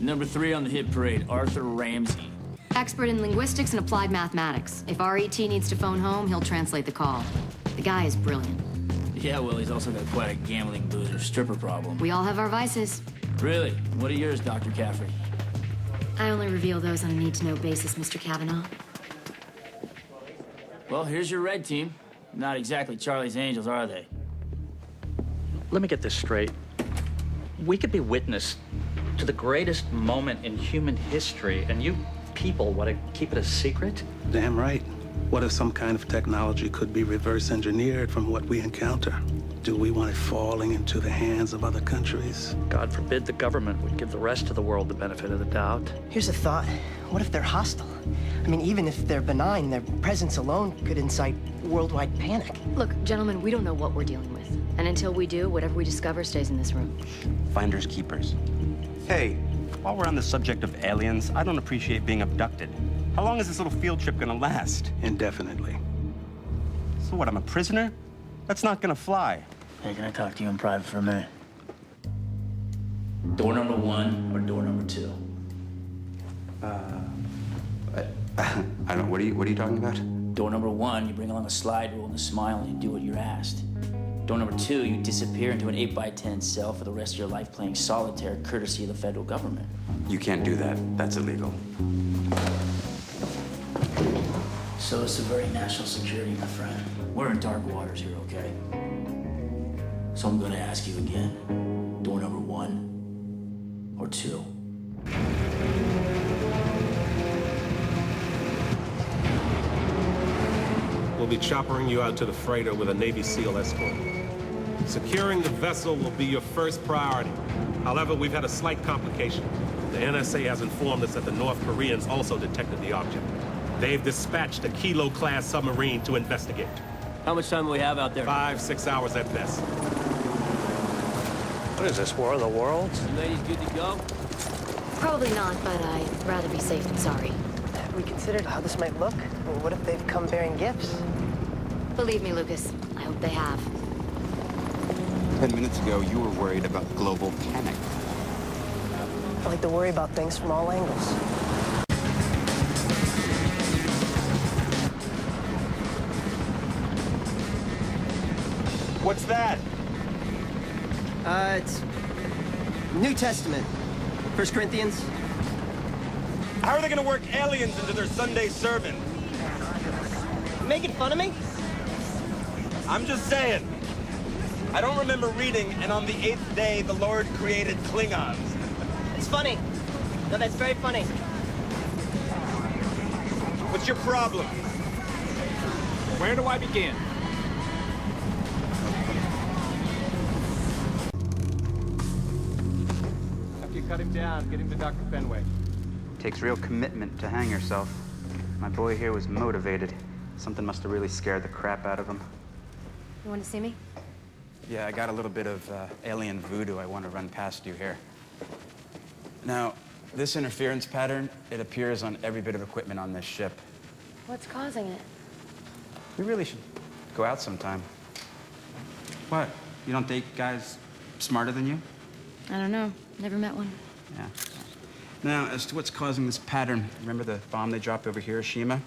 Number 3 on the hit parade, Arthur Ramsey. Expert in linguistics and applied mathematics. If RET needs to phone home, he'll translate the call. The guy is brilliant. Yeah, well, he's also got quite a gambling, boozer, stripper problem. We all have our vices. Really? What are yours, Dr. Caffrey? I only reveal those on a need-to-know basis, Mr. Kavanaugh. Well, here's your red team. Not exactly Charlie's Angels, are they? Let me get this straight. We could be witness to the greatest moment in human history, and you people want to keep it a secret? Damn right. What if some kind of technology could be reverse engineered from what we encounter? Do we want it falling into the hands of other countries? God forbid the government would give the rest of the world the benefit of the doubt. Here's a thought. What if they're hostile? I mean, even if they're benign, their presence alone could incite worldwide panic. Look, gentlemen, we don't know what we're dealing with. And until we do, whatever we discover stays in this room. Finders keepers. Hey, while we're on the subject of aliens, I don't appreciate being abducted. How long is this little field trip gonna last? Indefinitely. So what, I'm a prisoner? That's not gonna fly. Hey, can I talk to you in private for a minute? Door number 1 or door number 2? I don't. What are you talking about? Door number 1, you bring along a slide rule and a smile and you do what you're asked. Door number 2, you disappear into an 8x10 cell for the rest of your life playing solitaire, courtesy of the federal government. You can't do that. That's illegal. So it's subverting national security, my friend. We're in dark waters here, okay? So I'm gonna ask you again. Door number 1 or 2? We'll be choppering you out to the freighter with a Navy SEAL escort. Securing the vessel will be your first priority. However, we've had a slight complication. The NSA has informed us that the North Koreans also detected the object. They've dispatched a Kilo-class submarine to investigate. How much time do we have out there? 5-6 hours at best. What is this, War of the Worlds? You ladies good to go? Probably not, but I'd rather be safe than sorry. Have we considered how this might look? Or what if they've come bearing gifts? Believe me, Lucas, I hope they have. 10 minutes ago, you were worried about global panic. I like to worry about things from all angles. What's that? It's New Testament. 1 Corinthians. How are they gonna work aliens into their Sunday sermon? Making fun of me? I'm just saying. I don't remember reading, and on the 8th day, the Lord created Klingons. It's funny. No, that's very funny. What's your problem? Where do I begin? After you cut him down, get him to Dr. Fenway. Takes real commitment to hang yourself. My boy here was motivated. Something must have really scared the crap out of him. You want to see me? Yeah, I got a little bit of alien voodoo I want to run past you here. Now, this interference pattern, it appears on every bit of equipment on this ship. What's causing it? We really should go out sometime. What? You don't date guys smarter than you? I don't know. Never met one. Yeah. Now, as to what's causing this pattern, remember the bomb they dropped over Hiroshima?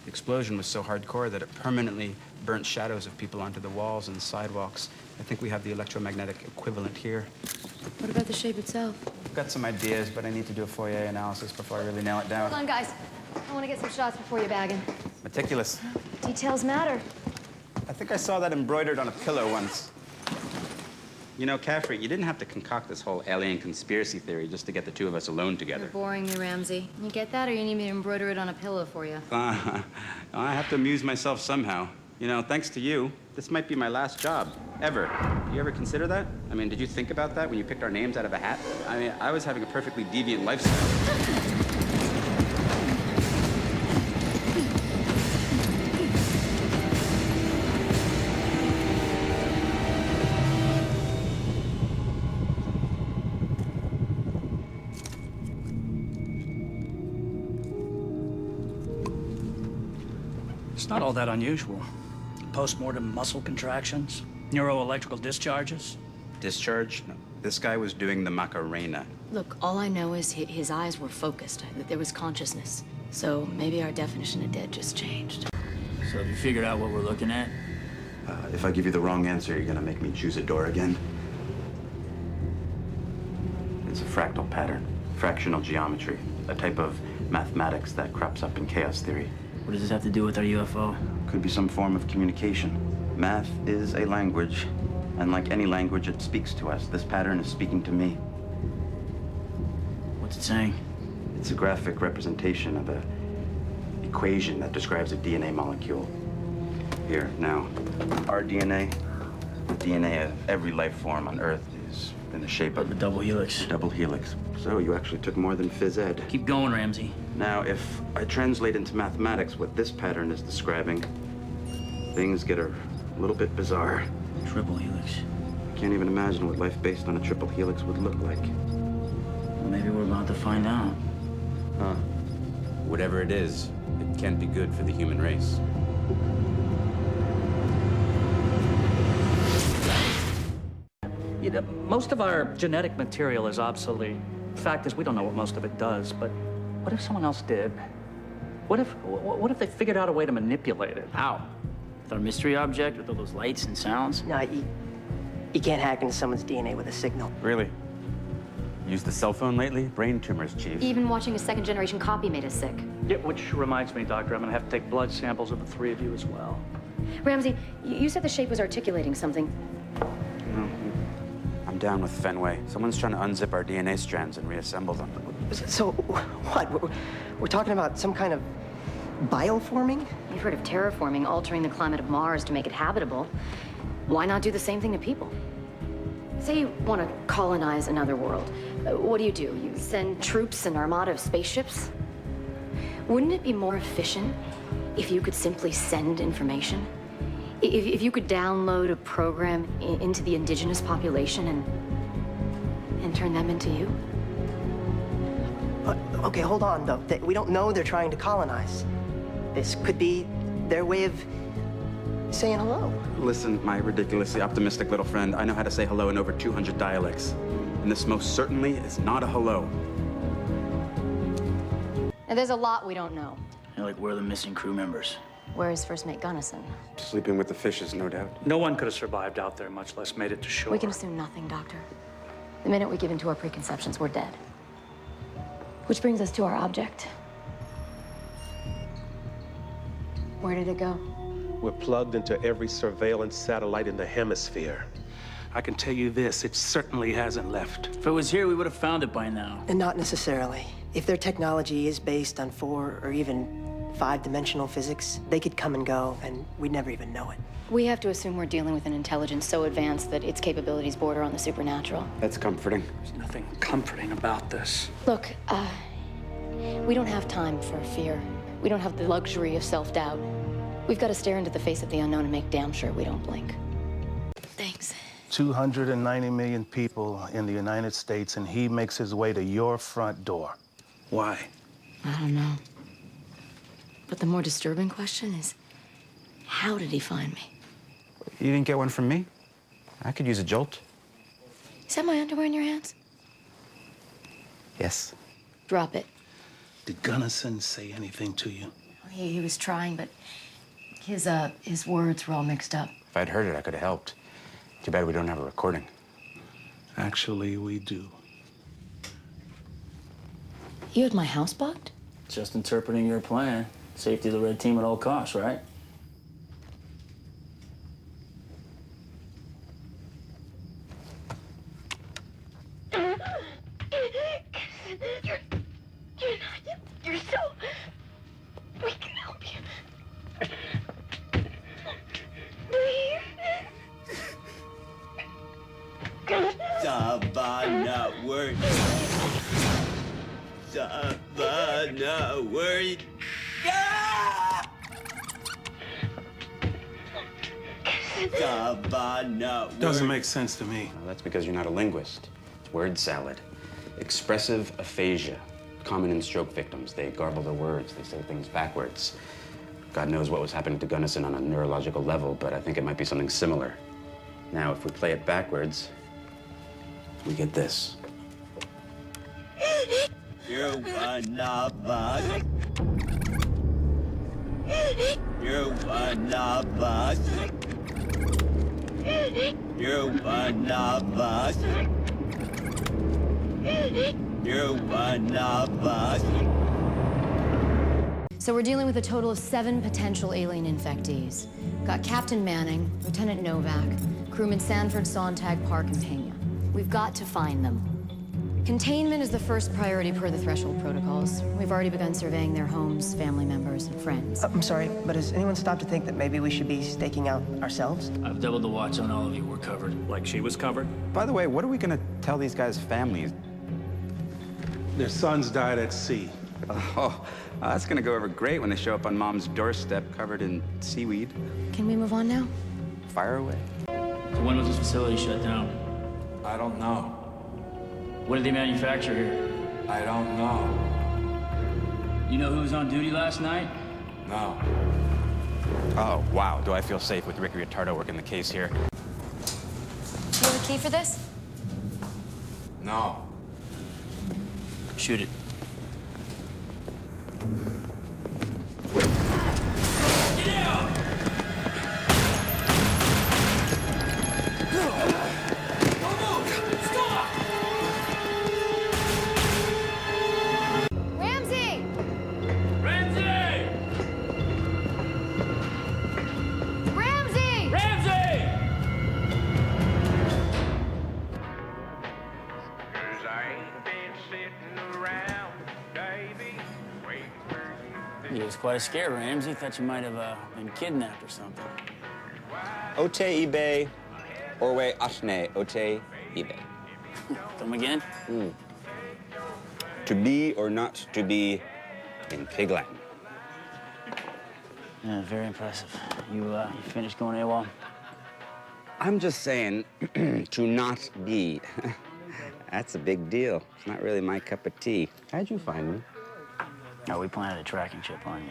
The explosion was so hardcore that it permanently burnt shadows of people onto the walls and the sidewalks. I think we have the electromagnetic equivalent here. What about the shape itself? I've got some ideas, but I need to do a Fourier analysis before I really nail it down. Hold on, guys. I want to get some shots before you bag him. Meticulous. Details matter. I think I saw that embroidered on a pillow once. You know, Caffrey, you didn't have to concoct this whole alien conspiracy theory just to get the two of us alone together. You're boring me, Ramsey. You get that, or you need me to embroider it on a pillow for you? I have to amuse myself somehow. You know, thanks to you, this might be my last job, ever. Do you ever consider that? I mean, did you think about that when you picked our names out of a hat? I mean, I was having a perfectly deviant lifestyle. It's not all that unusual. Post-mortem muscle contractions, neuroelectrical discharges. Discharge? No. This guy was doing the Macarena. Look, all I know is his eyes were focused, that there was consciousness. So maybe our definition of dead just changed. So have you figured out what we're looking at? If I give you the wrong answer, you're gonna make me choose a door again. It's a fractal pattern, fractional geometry, a type of mathematics that crops up in chaos theory. What does this have to do with our UFO? Could be some form of communication. Math is a language, and like any language, it speaks to us. This pattern is speaking to me. What's it saying? It's a graphic representation of an equation that describes a DNA molecule. Here, now, our DNA, the DNA of every life form on Earth is in the shape of The double helix. double helix. So you actually took more than phys ed. Keep going, Ramsey. Now, if I translate into mathematics what this pattern is describing, things get a little bit bizarre. Triple helix. I can't even imagine what life based on a triple helix would look like. Well, maybe we're about to find out. Huh. Whatever it is, it can't be good for the human race. You know, most of our genetic material is obsolete. The fact is, we don't know what most of it does, but what if someone else did? What if they figured out a way to manipulate it? How? With our mystery object, with all those lights and sounds? No, you can't hack into someone's DNA with a signal. Really? Used the cell phone lately? Brain tumors, Chief. Even watching a second-generation copy made us sick. Yeah, which reminds me, Doctor, I'm gonna have to take blood samples of the three of you as well. Ramsey, you said the shape was articulating something. No, I'm down with Fenway. Someone's trying to unzip our DNA strands and reassemble them. So, what? We're talking about some kind of bioforming? You've heard of terraforming, altering the climate of Mars to make it habitable. Why not do the same thing to people? Say you want to colonize another world. What do? You send troops and armada of spaceships? Wouldn't it be more efficient if you could simply send information? If you could download a program into the indigenous population and turn them into you? Okay, hold on, though. We don't know they're trying to colonize. This could be their way of saying hello. Listen, my ridiculously optimistic little friend, I know how to say hello in over 200 dialects. And this most certainly is not a hello. And there's a lot we don't know. You're like, we're the missing crew members. Where is First Mate Gunnison? Sleeping with the fishes, no doubt. No one could have survived out there, much less made it to shore. We can assume nothing, Doctor. The minute we give in to our preconceptions, we're dead. Which brings us to our object. Where did it go? We're plugged into every surveillance satellite in the hemisphere. I can tell you this, it certainly hasn't left. If it was here, we would have found it by now. And not necessarily. If their technology is based on 4 or even 5-dimensional physics, they could come and go, and we'd never even know it. We have to assume we're dealing with an intelligence so advanced that its capabilities border on the supernatural. That's comforting. There's nothing comforting about this. Look, we don't have time for fear. We don't have the luxury of self-doubt. We've got to stare into the face of the unknown and make damn sure we don't blink. Thanks. 290 million people in the United States, and he makes his way to your front door. Why? I don't know. But the more disturbing question is, how did he find me? You didn't get one from me? I could use a jolt. Is that my underwear in your hands? Yes. Drop it. Did Gunnison say anything to you? He was trying, but his words were all mixed up. If I'd heard it, I could have helped. Too bad we don't have a recording. Actually, we do. You had my house bugged? Just interpreting your plan. Safety of the red team at all costs, right? You're so... We can help you. Savannah word. Savannah word. Savannah word. Doesn't make sense to me. Well, that's because you're not a linguist. It's word salad. Expressive aphasia. Common in stroke victims. They garble their words. They say things backwards. God knows what was happening to Gunnison on a neurological level, but I think it might be something similar. Now, if we play it backwards, we get this. You're one of us. You're one of us. You're one of us. You're one of us. So we're dealing with a total of 7 potential alien infectees. Got Captain Manning, Lieutenant Novak, crewmen Sanford, Sontag, Park, and Pena. We've got to find them. Containment is the first priority per the threshold protocols. We've already begun surveying their homes, family members, and friends. I'm sorry, but has anyone stopped to think that maybe we should be staking out ourselves? I've doubled the watch on all of you. We're covered. Like she was covered? By the way, what are we gonna tell these guys' families? Their sons died at sea. Oh, that's gonna go over great when they show up on Mom's doorstep covered in seaweed. Can we move on now? Fire away. So when was this facility shut down? I don't know. What did they manufacture here? I don't know. You know who was on duty last night? No. Oh, wow. Do I feel safe with Ricky Retardo working the case here? Do you have a key for this? No. Shoot it. Ramsey! Ramsey! You was quite a scare, Ramsey. Thought you might have been kidnapped or something. Ote ibe, orwe ashne, ote ibe. Come again? To be or not to be in Pig Latin. Yeah, very impressive. You finished going AWOL? I'm just saying, to not be. That's a big deal. It's not really my cup of tea. How'd you find me? No, we planted a tracking chip on you.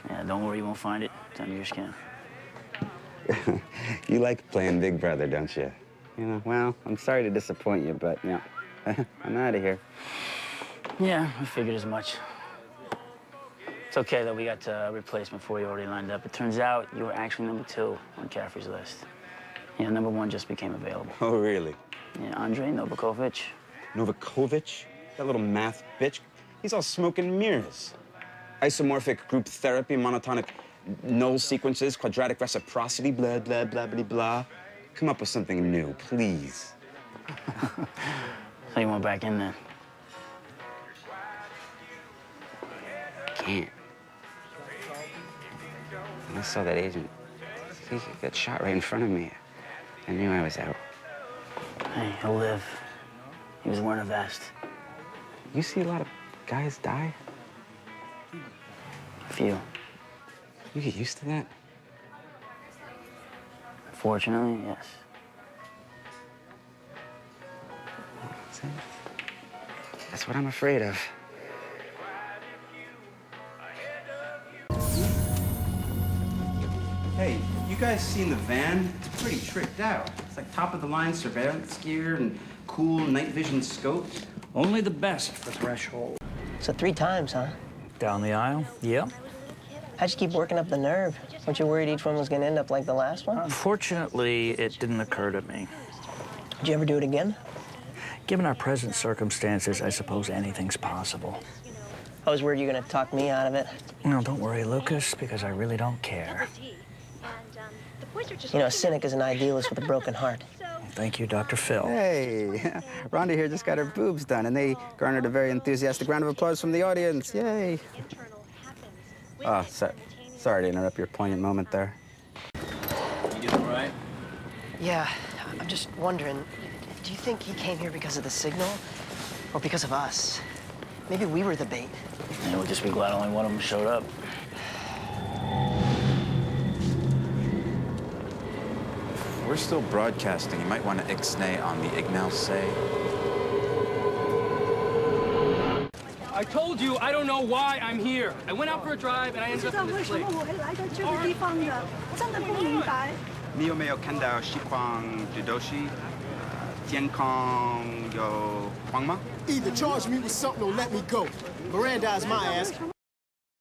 Yeah, don't worry, you won't find it. It's under your skin. You like playing Big Brother, don't you? You know, well, I'm sorry to disappoint you, but, you know, I'm out of here. Yeah, I figured as much. It's okay that we got a replacement for you already lined up. It turns out you were actually number 2 on Caffrey's list. Yeah, number 1 just became available. Oh, really? Yeah, Andrei Novakovic. Novakovic? That little math bitch? He's all smoke and mirrors. Isomorphic group therapy, monotonic null sequences, quadratic reciprocity, blah, blah, blah, blah, blah. Come up with something new, please. So you went back in then? Can't. When I saw that agent, he got shot right in front of me. I knew I was out. Hey, he'll live. He was wearing a vest. You see a lot of guys die? A few. You get used to that? Fortunately, yes. See? That's what I'm afraid of. Hey, you guys seen the van? It's pretty tricked out. It's like top-of-the-line surveillance gear and cool night vision scopes. Only the best for threshold. So 3 times, huh? Down the aisle? Yep. How'd you keep working up the nerve? Weren't you worried each one was gonna end up like the last one? Unfortunately, it didn't occur to me. Did you ever do it again? Given our present circumstances, I suppose anything's possible. I was worried you were gonna talk me out of it. No, don't worry, Lucas, because I really don't care. You know, a cynic is an idealist with a broken heart. Thank you, Dr. Phil. Hey, Rhonda here just got her boobs done, and they garnered a very enthusiastic round of applause from the audience. Yay. Oh, sorry to interrupt your poignant moment there. You doing all right? Yeah, I'm just wondering, do you think he came here because of the signal or because of us? Maybe we were the bait. Yeah, we'll just be glad only one of them showed up. We're still broadcasting. You might want to ixnay on the Ignal say. I told you I don't know why I'm here. I went out for a drive and I ended up in this place. 你有没有看到西方 Judoshi 健康有慌吗？ Either charge me with something or let me go. Mirandize my ass.